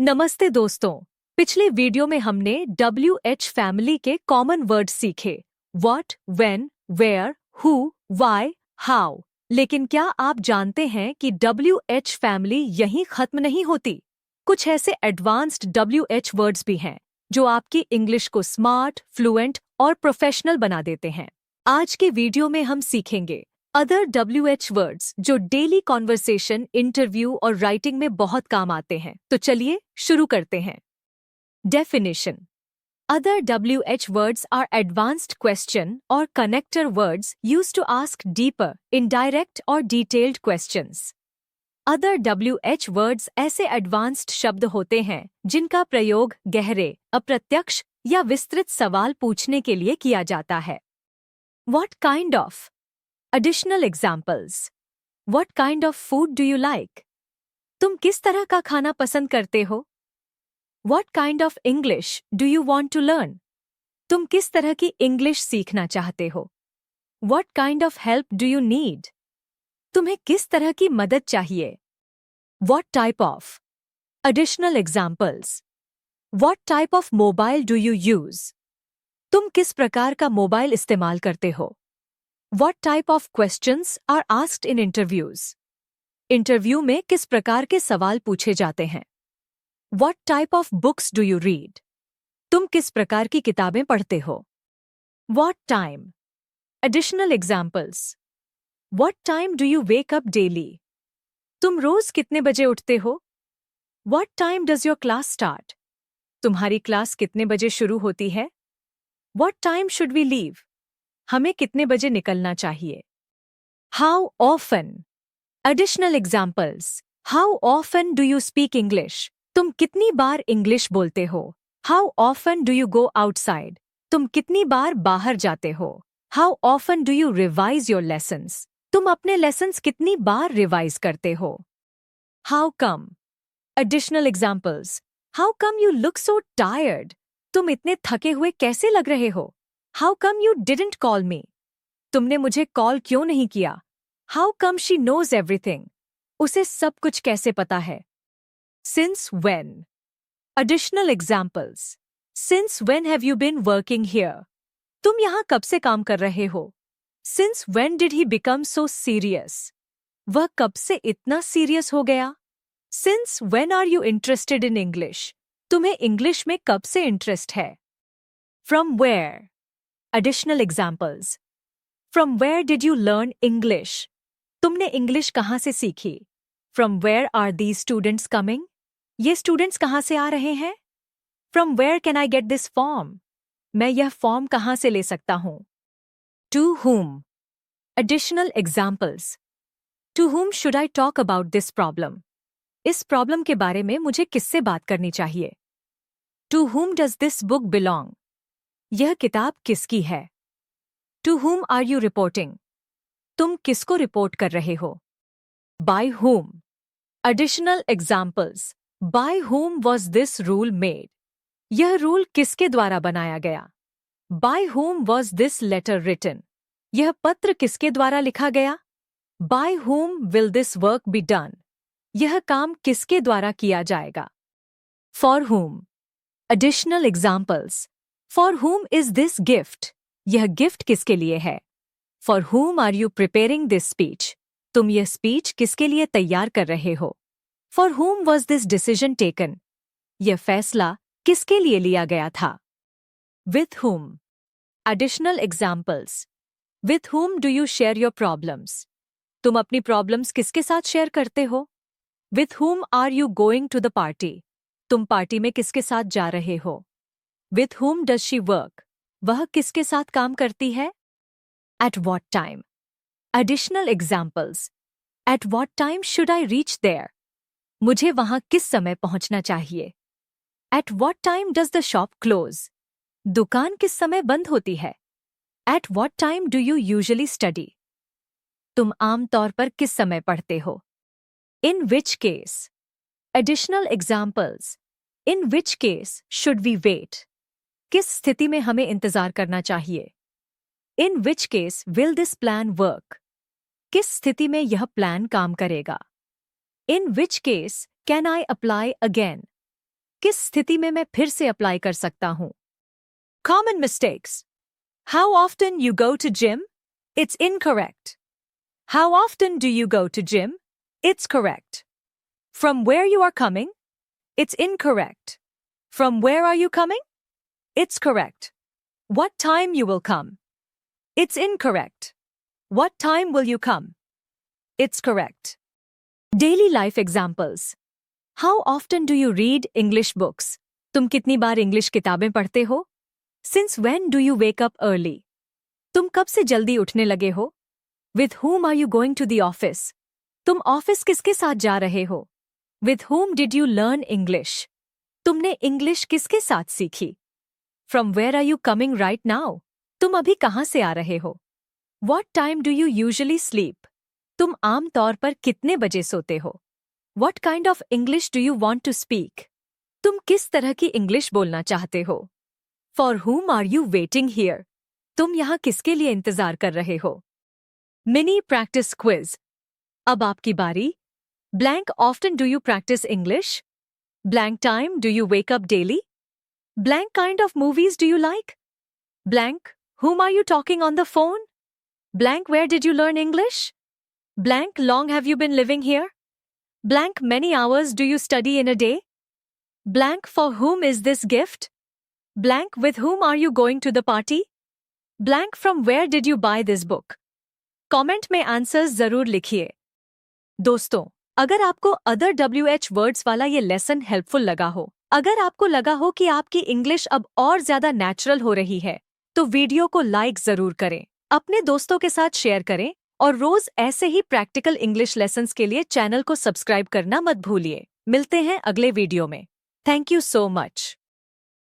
नमस्ते दोस्तों। पिछले वीडियो में हमने WH फैमिली के कॉमन वर्ड सीखे। What, when, where, who, why, how. लेकिन क्या आप जानते हैं कि WH फैमिली यहीं खत्म नहीं होती? कुछ ऐसे एडवांस्ड WH वर्ड्स भी हैं जो आपकी इंग्लिश को स्मार्ट, फ्लुएंट और प्रोफेशनल बना देते हैं। आज के वीडियो में हम सीखेंगे अदर WH वर्ड्स जो डेली कॉन्वर्सेशन, इंटरव्यू और राइटिंग में बहुत काम आते हैं। तो चलिए शुरू करते हैं। Definition. Other WH words are advanced question or connector words used to ask deeper, indirect or detailed questions. Other WH words ऐसे advanced शब्द होते हैं जिनका प्रयोग गहरे, अप्रत्यक्ष या विस्तृत सवाल पूछने के लिए किया जाता है। What kind of? Additional examples. What kind of food do you like? तुम किस तरह का खाना पसंद करते हो? What kind of English do you want to learn? तुम किस तरह की इंग्लिश सीखना चाहते हो? What kind of help do you need? तुम्हें किस तरह की मदद चाहिए? What type of? Additional examples. What type of mobile do you use? तुम किस प्रकार का मोबाइल इस्तेमाल करते हो? What type of questions are asked in interviews? Interview में किस प्रकार के सवाल पूछे जाते हैं? What type of books do you read? तुम किस प्रकार की किताबें पढ़ते हो? What time? Additional examples. What time do you wake up daily? तुम रोज कितने बजे उठते हो? What time does your class start? तुम्हारी क्लास कितने बजे शुरू होती है? What time should we leave? हमें कितने बजे निकलना चाहिए? How often? Additional examples. How often do you speak English? तुम कितनी बार इंग्लिश बोलते हो? How often do you go outside? तुम कितनी बार बाहर जाते हो? How often do you revise your lessons? तुम अपने लेसन्स कितनी बार रिवाइज करते हो? How come? Additional examples. How come you look so tired? तुम इतने थके हुए कैसे लग रहे हो? How come you didn't call me? तुमने मुझे कॉल क्यों नहीं किया? How come she knows everything? उसे सब कुछ कैसे पता है? Since when? Additional examples. Since when have you been working here? तुम यहाँ कब से काम कर रहे हो? Since when did he become so serious? वह कब से इतना सीरियस हो गया? Since when are you interested in English? तुम्हें इंग्लिश में कब से इंटरेस्ट है? From where? Additional examples. From where did you learn English? तुमने इंग्लिश कहाँ से सीखी? From where are these students coming? ये स्टूडेंट्स कहाँ से आ रहे हैं? From where can I get this form? मैं यह फॉर्म कहाँ से ले सकता हूँ? To whom? Additional examples. To whom should I talk about this problem? इस प्रॉब्लम के बारे में मुझे किससे बात करनी चाहिए? To whom does this book belong? यह किताब किसकी है? To whom are you reporting? तुम किसको रिपोर्ट कर रहे हो? By whom? Additional examples. By whom was this rule made? यह रूल किसके द्वारा बनाया गया? By whom was this letter written? यह पत्र किसके द्वारा लिखा गया? By whom will this work be done? यह काम किसके द्वारा किया जाएगा? For whom? Additional examples. For whom is this gift? यह गिफ्ट किसके लिए है? For whom are you preparing this speech? तुम यह स्पीच किसके लिए तैयार कर रहे हो? For whom was this decision taken? यह फैसला किसके लिए लिया गया था? With whom? Additional examples. With whom do you share your problems? तुम अपनी प्रॉब्लम्स किसके साथ शेयर करते हो? With whom are you going to the party? तुम पार्टी में किसके साथ जा रहे हो? With whom does she work? वह किसके साथ काम करती है? At what time? Additional examples. At what time should I reach there? मुझे वहाँ किस समय पहुँचना चाहिए? At what time does the shop close? दुकान किस समय बंद होती है? At what time do you usually study? तुम आम तौर पर किस समय पढ़ते हो? In which case? Additional examples. In which case should we wait? किस स्थिति में हमें इंतजार करना चाहिए? In which case will this plan work? किस स्थिति में यह प्लान काम करेगा? In which case can I apply again? किस स्थिति में मैं फिर से अप्लाई कर सकता हूँ? Common mistakes. How often you go to gym? It's incorrect. How often do you go to gym? It's correct. From where you are coming? It's incorrect. From where are you coming? It's correct. What time you will come? It's incorrect. What time will you come? It's correct. Daily life examples. How often do you read English books? तुम कितनी बार English किताबें पढ़ते हो? Since when do you wake up early? तुम कब से जल्दी उठने लगे हो? With whom are you going to the office? तुम ऑफिस किसके साथ जा रहे हो? With whom did you learn English? तुमने इंग्लिश किसके साथ सीखी? From where are you coming right now? तुम अभी कहाँ से आ रहे हो? What time do you usually sleep? तुम आम तौर पर कितने बजे सोते हो? What kind of English do you want to speak? तुम किस तरह की इंग्लिश बोलना चाहते हो? For whom are you waiting here? तुम यहाँ किसके लिए इंतजार कर रहे हो? Mini practice quiz. अब आपकी बारी. Blank often do you practice English? Blank time do you wake up daily? Blank kind of movies do you like? Blank whom are you talking on the phone? Blank where did you learn English? Blank long have you been living here? Blank many hours do you study in a day? Blank for whom is this gift? Blank with whom are you going to the party? Blank from where did you buy this book? Comment में answers जरूर लिखिए. दोस्तों, अगर आपको other WH words वाला ये lesson helpful लगा हो, अगर आपको लगा हो कि आपकी इंग्लिश अब और ज्यादा नेचुरल हो रही है, तो वीडियो को लाइक जरूर करें, अपने दोस्तों के साथ शेयर करें और रोज ऐसे ही प्रैक्टिकल इंग्लिश लेसन्स के लिए चैनल को सब्सक्राइब करना मत भूलिए. मिलते हैं अगले वीडियो में. Thank you so much.